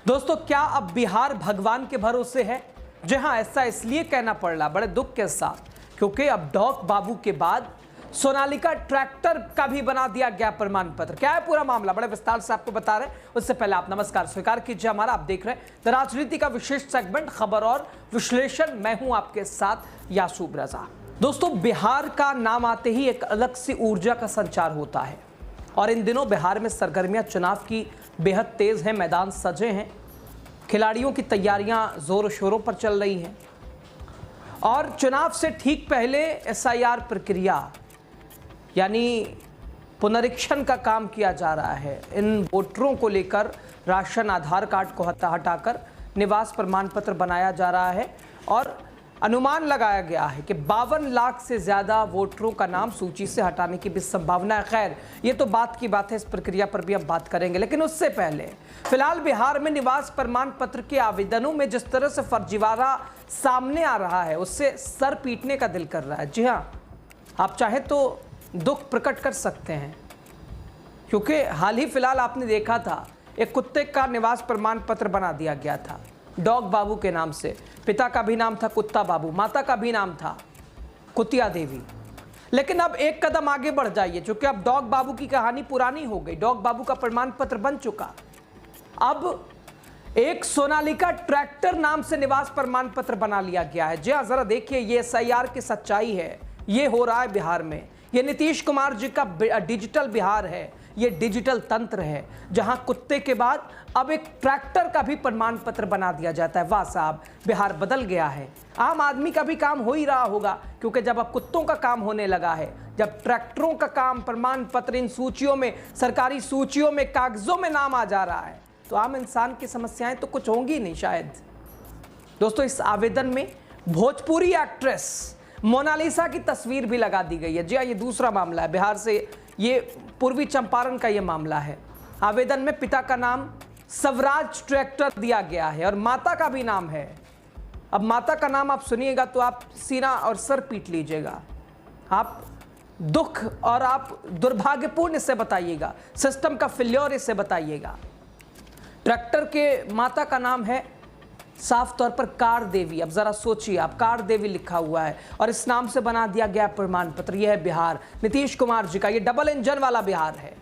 दोस्तों, क्या अब बिहार भगवान के भरोसे है? जी हां, ऐसा इसलिए कहना पड़ रहा बड़े दुख के साथ, क्योंकि अब डॉग बाबू के बाद सोनालिका ट्रैक्टर का भी बना दिया गया प्रमाण पत्र। क्या है पूरा मामला, बड़े विस्तार से आपको बता रहे हैं। उससे पहले आप नमस्कार स्वीकार कीजिए हमारा। आप देख रहे हैं द राजनीति का विशेष सेगमेंट खबर और विश्लेषण। मैं हूं आपके साथ यासूब रजा। दोस्तों, बिहार का नाम आते ही एक अलग सी ऊर्जा का संचार होता है और इन दिनों बिहार में सरगर्मियां चुनाव की बेहद तेज हैं। मैदान सजे हैं, खिलाड़ियों की तैयारियां जोरों शोरों पर चल रही हैं और चुनाव से ठीक पहले एसआईआर प्रक्रिया यानी पुनरीक्षण का काम किया जा रहा है। इन वोटरों को लेकर राशन आधार कार्ड को हटाकर निवास प्रमाण पत्र बनाया जा रहा है और अनुमान लगाया गया है कि 52 लाख से ज़्यादा वोटरों का नाम सूची से हटाने की भी संभावना है। खैर, ये तो बात की बात है, इस प्रक्रिया पर भी हम बात करेंगे। लेकिन उससे पहले फिलहाल बिहार में निवास प्रमाण पत्र के आवेदनों में जिस तरह से फर्जीवाड़ा सामने आ रहा है, उससे सर पीटने का दिल कर रहा है। जी हाँ, आप चाहे तो दुख प्रकट कर सकते हैं, क्योंकि हाल ही फिलहाल आपने देखा था एक कुत्ते का निवास प्रमाण पत्र बना दिया गया था डॉग बाबू के नाम से। पिता का भी नाम था कुत्ता बाबू, माता का भी नाम था कुतिया देवी। लेकिन अब एक कदम आगे बढ़ जाइए, क्योंकि अब डॉग बाबू की कहानी पुरानी हो गई। डॉग बाबू का प्रमाण पत्र बन चुका, अब एक सोनालिका ट्रैक्टर नाम से निवास प्रमाण पत्र बना लिया गया है। जी हाँ, जरा देखिए, ये एसआईआर की सच्चाई है। ये हो रहा है बिहार में। ये नीतीश कुमार जी का डिजिटल बिहार है, ये डिजिटल तंत्र है, जहां कुत्ते के बाद अब एक ट्रैक्टर का भी प्रमाण पत्र बना दिया जाता है। वाह साहब, बिहार बदल गया है। आम आदमी का भी काम हो ही रहा होगा, क्योंकि जब अब कुत्तों का काम होने लगा है, जब ट्रैक्टरों का काम प्रमाण पत्र इन सूचियों में, सरकारी सूचियों में, कागजों में नाम आ जा रहा है, तो आम इंसान की समस्याएं तो कुछ होंगी नहीं शायद। दोस्तों, इस आवेदन में भोजपुरी एक्ट्रेस मोनालिसा की तस्वीर भी लगा दी गई है। जी हाँ, ये दूसरा मामला है बिहार से। ये पूर्वी चंपारण का ये मामला है। आवेदन में पिता का नाम स्वराज ट्रैक्टर दिया गया है और माता का भी नाम है। अब माता का नाम आप सुनिएगा तो आप सीना और सर पीट लीजिएगा। आप दुख और आप दुर्भाग्यपूर्ण इससे बताइएगा, सिस्टम का फेल्योर इससे बताइएगा। ट्रैक्टर के माता का नाम है साफ तौर पर कार देवी। अब जरा सोचिए, आप कार देवी लिखा हुआ है और इस नाम से बना दिया गया प्रमाण पत्र। यह है बिहार नीतीश कुमार जी का, ये डबल इंजन वाला बिहार है।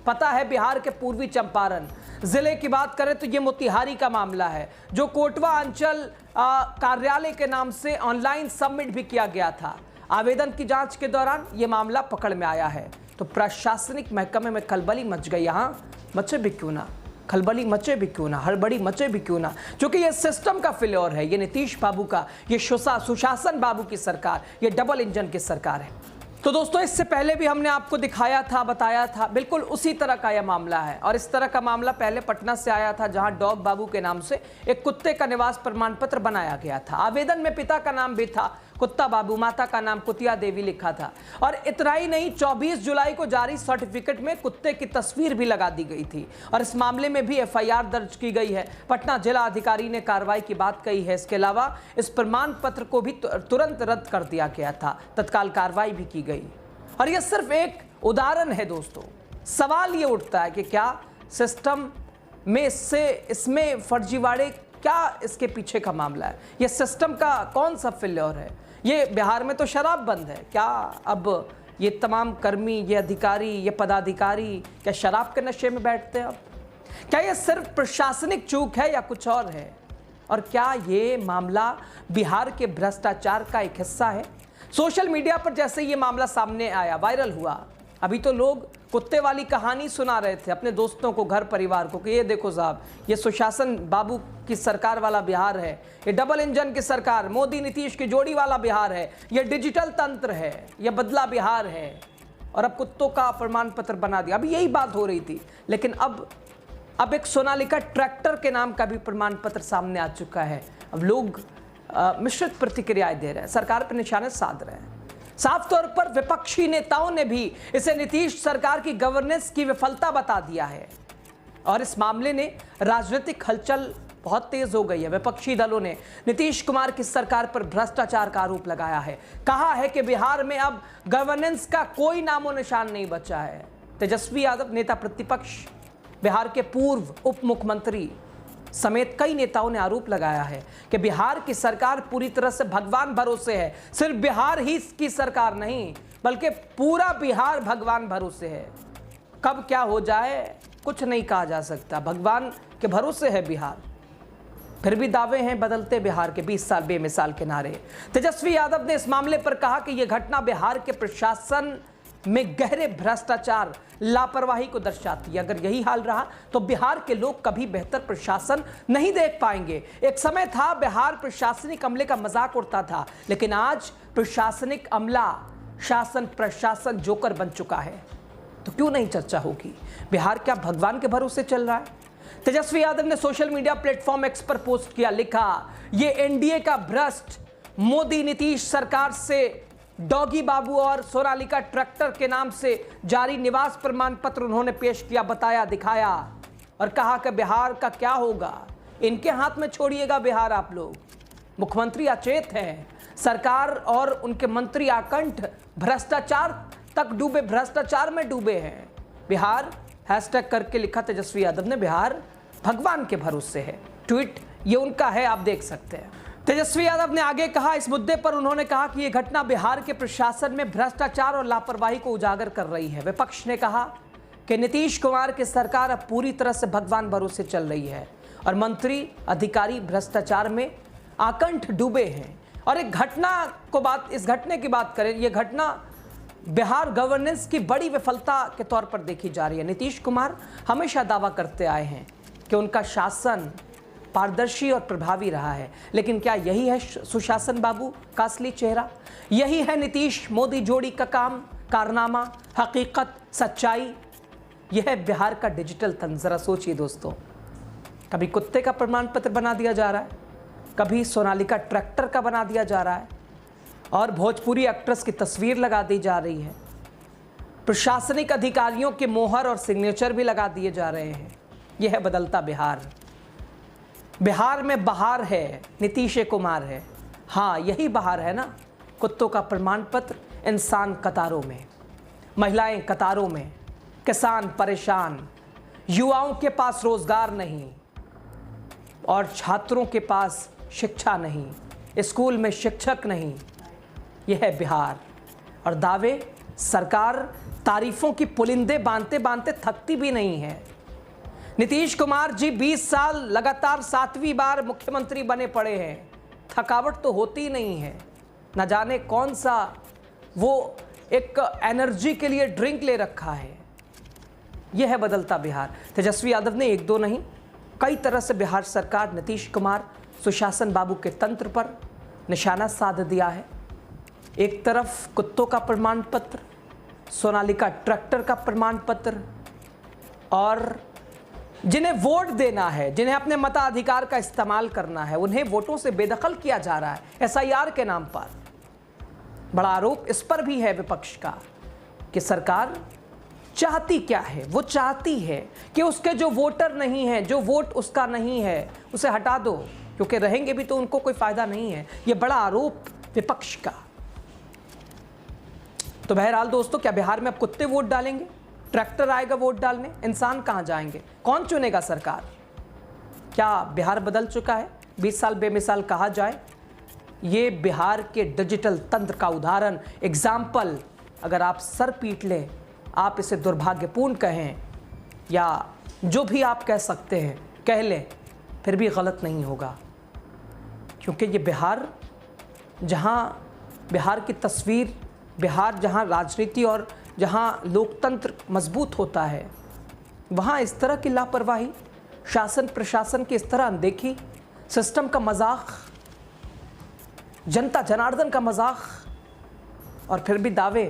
पता है, बिहार के पूर्वी चंपारण जिले की बात करें तो ये मोतिहारी का मामला है, जो कोटवा अंचल कार्यालय के नाम से ऑनलाइन सबमिट भी किया गया था। आवेदन की जांच के दौरान ये मामला पकड़ में आया है, तो प्रशासनिक महकमे में खलबली मच गई। यहाँ मचे भी क्यों ना, खलबली मचे भी क्यों ना, हड़बड़ी मचे भी क्यों ना, क्योंकि ये सिस्टम का फेल्योर है। ये नीतीश बाबू का, ये सुशासन बाबू की सरकार, ये डबल इंजन की सरकार है। तो दोस्तों, इससे पहले भी हमने आपको दिखाया था, बताया था, बिल्कुल उसी तरह का यह मामला है। और इस तरह का मामला पहले पटना से आया था, जहां डॉग बाबू के नाम से एक कुत्ते का निवास प्रमाण पत्र बनाया गया था। आवेदन में पिता का नाम भी था कुत्ता बाबू, माता का नाम कुतिया देवी लिखा था। और इतना ही नहीं, 24 जुलाई को जारी सर्टिफिकेट में कुत्ते की तस्वीर भी लगा दी गई थी और इस मामले में भी एफआईआर दर्ज की गई है। पटना जिला अधिकारी ने कार्रवाई की बात कही है। इसके अलावा इस प्रमाण पत्र को भी तुरंत रद्द कर दिया गया था, तत्काल कार्रवाई भी की गई। और यह सिर्फ एक उदाहरण है दोस्तों। सवाल ये उठता है कि क्या सिस्टम में इसमें फर्जीवाड़े, क्या इसके पीछे का मामला है? यह सिस्टम का कौन सा फेल्योर है? ये बिहार में तो शराब बंद है, क्या अब ये तमाम कर्मी, ये अधिकारी, ये पदाधिकारी क्या शराब के नशे में बैठते हैं? अब क्या ये सिर्फ प्रशासनिक चूक है या कुछ और है? और क्या ये मामला बिहार के भ्रष्टाचार का एक हिस्सा है? सोशल मीडिया पर जैसे ये मामला सामने आया, वायरल हुआ, अभी तो लोग कुत्ते वाली कहानी सुना रहे थे अपने दोस्तों को, घर परिवार को, कि ये देखो साहब, ये सुशासन बाबू की सरकार वाला बिहार है, ये डबल इंजन की सरकार, मोदी नीतीश की जोड़ी वाला बिहार है, ये डिजिटल तंत्र है, ये बदला बिहार है। और अब कुत्तों का प्रमाण पत्र बना दिया। अभी यही बात हो रही थी, लेकिन अब एक सोनालिका ट्रैक्टर के नाम का भी प्रमाण पत्र सामने आ चुका है। अब लोग मिश्रित प्रतिक्रियाएं दे रहे हैं, सरकार पर निशाने साध रहे हैं। साफ तौर पर विपक्षी नेताओं ने भी इसे नीतीश सरकार की गवर्नेंस की विफलता बता दिया है और इस मामले ने राजनीतिक हलचल बहुत तेज हो गई है। विपक्षी दलों ने नीतीश कुमार की सरकार पर भ्रष्टाचार का आरोप लगाया है, कहा है कि बिहार में अब गवर्नेंस का कोई नामो निशान नहीं बचा है। तेजस्वी यादव, नेता प्रतिपक्ष, बिहार के पूर्व उप मुख्यमंत्री, समेत कई नेताओं ने आरोप लगाया है कि बिहार की सरकार पूरी तरह से भगवान भरोसे है। सिर्फ बिहार ही की सरकार नहीं, बल्कि पूरा बिहार भगवान भरोसे है। कब क्या हो जाए कुछ नहीं कहा जा सकता, भगवान के भरोसे है बिहार। फिर भी दावे हैं बदलते बिहार के, 20 साल बेमिसाल के नारे। तेजस्वी यादव ने इस मामले पर कहा कि यह घटना बिहार के प्रशासन में गहरे भ्रष्टाचार, लापरवाही को दर्शाती है। अगर यही हाल रहा तो बिहार के लोग कभी बेहतर प्रशासन नहीं देख पाएंगे। एक समय था बिहार प्रशासनिक अमले का मजाक उड़ता था, लेकिन आज प्रशासनिक अमला शासन प्रशासन जोकर बन चुका है। तो क्यों नहीं चर्चा होगी? बिहार क्या भगवान के भरोसे चल रहा है? तेजस्वी यादव ने सोशल मीडिया प्लेटफॉर्म एक्स पर पोस्ट किया, लिखा ये एनडीए का भ्रष्ट मोदी नीतीश सरकार से डॉगी बाबू और सोनालिका ट्रैक्टर के नाम से जारी निवास प्रमाण पत्र उन्होंने पेश किया, बताया, दिखाया और कहा कि बिहार का क्या होगा, इनके हाथ में छोड़िएगा बिहार आप लोग। मुख्यमंत्री अचेत हैं, सरकार और उनके मंत्री आकंठ भ्रष्टाचार तक डूबे, भ्रष्टाचार में डूबे हैं। बिहार हैशटैग करके लिखा तेजस्वी यादव ने, बिहार भगवान के भरोसे है। ट्वीट ये उनका है, आप देख सकते हैं। तेजस्वी यादव ने आगे कहा, इस मुद्दे पर उन्होंने कहा कि यह घटना बिहार के प्रशासन में भ्रष्टाचार और लापरवाही को उजागर कर रही है। विपक्ष ने कहा कि नीतीश कुमार की सरकार अब पूरी तरह से भगवान भरोसे चल रही है और मंत्री अधिकारी भ्रष्टाचार में आकंठ डूबे हैं। और एक इस घटने की बात करें, यह घटना बिहार गवर्नेंस की बड़ी विफलता के तौर पर देखी जा रही है। नीतीश कुमार हमेशा दावा करते आए हैं कि उनका शासन पारदर्शी और प्रभावी रहा है, लेकिन क्या यही है सुशासन बाबू का असली चेहरा? यही है नीतीश मोदी जोड़ी का कारनामा, हकीकत, सच्चाई? यह है बिहार का डिजिटल तंत्र। जरा सोचिए दोस्तों, कभी कुत्ते का प्रमाण पत्र बना दिया जा रहा है, कभी सोनालिका ट्रैक्टर का बना दिया जा रहा है और भोजपुरी एक्ट्रेस की तस्वीर लगा दी जा रही है। प्रशासनिक अधिकारियों के मोहर और सिग्नेचर भी लगा दिए जा रहे हैं। यह है बदलता बिहार। बिहार में बहार है, नीतीश कुमार है। हाँ, यही बहार है ना। कुत्तों का प्रमाण पत्र, इंसान कतारों में, महिलाएं कतारों में, किसान परेशान, युवाओं के पास रोजगार नहीं और छात्रों के पास शिक्षा नहीं, स्कूल में शिक्षक नहीं। यह है बिहार। और दावे, सरकार तारीफों की पुलिंदे बांधते बांधते थकती भी नहीं है। नीतीश कुमार जी 20 साल लगातार 7वीं बार मुख्यमंत्री बने पड़े हैं, थकावट तो होती नहीं है। न जाने कौन सा वो एक एनर्जी के लिए ड्रिंक ले रखा है। यह है बदलता बिहार। तेजस्वी यादव ने एक दो नहीं, कई तरह से बिहार सरकार, नीतीश कुमार, सुशासन बाबू के तंत्र पर निशाना साध दिया है। एक तरफ कुत्तों का प्रमाण पत्र, सोनालिका ट्रैक्टर का प्रमाण पत्र, और जिन्हें वोट देना है, जिन्हें अपने मताधिकार का इस्तेमाल करना है, उन्हें वोटों से बेदखल किया जा रहा है एसआईआर के नाम पर। बड़ा आरोप इस पर भी है विपक्ष का कि सरकार चाहती क्या है। वो चाहती है कि उसके जो वोटर नहीं है, जो वोट उसका नहीं है, उसे हटा दो, क्योंकि रहेंगे भी तो उनको कोई फायदा नहीं है। ये बड़ा आरोप विपक्ष का। तो बहरहाल दोस्तों, क्या बिहार में अब कुत्ते वोट डालेंगे? ट्रैक्टर आएगा वोट डालने? इंसान कहां जाएंगे? कौन चुनेगा सरकार? क्या बिहार बदल चुका है? 20 साल बेमिसाल कहा जाए। ये बिहार के डिजिटल तंत्र का उदाहरण, एग्जाम्पल। अगर आप सर पीट लें, आप इसे दुर्भाग्यपूर्ण कहें या जो भी आप कह सकते हैं कह लें, फिर भी गलत नहीं होगा, क्योंकि ये बिहार, जहां बिहार की तस्वीर, बिहार जहां राजनीति और जहां लोकतंत्र मजबूत होता है, वहां इस तरह की लापरवाही, शासन प्रशासन की इस तरह अनदेखी, सिस्टम का मजाक, जनता जनार्दन का मजाक, और फिर भी दावे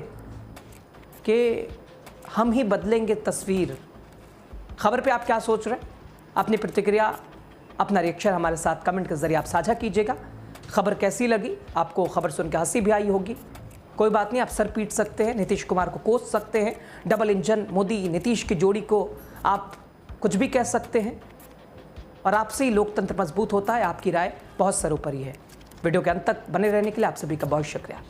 कि हम ही बदलेंगे तस्वीर। खबर पे आप क्या सोच रहे हैं? अपनी प्रतिक्रिया, अपना रिएक्शन हमारे साथ कमेंट के जरिए आप साझा कीजिएगा। खबर कैसी लगी? आपको खबर सुन के हंसी भी आई होगी। कोई बात नहीं, आप सर पीट सकते हैं, नीतीश कुमार को कोस सकते हैं, डबल इंजन मोदी नीतीश की जोड़ी को आप कुछ भी कह सकते हैं, और आपसे ही लोकतंत्र मजबूत होता है। आपकी राय बहुत सर्वोपरि है। वीडियो के अंत तक बने रहने के लिए आप सभी का बहुत शुक्रिया।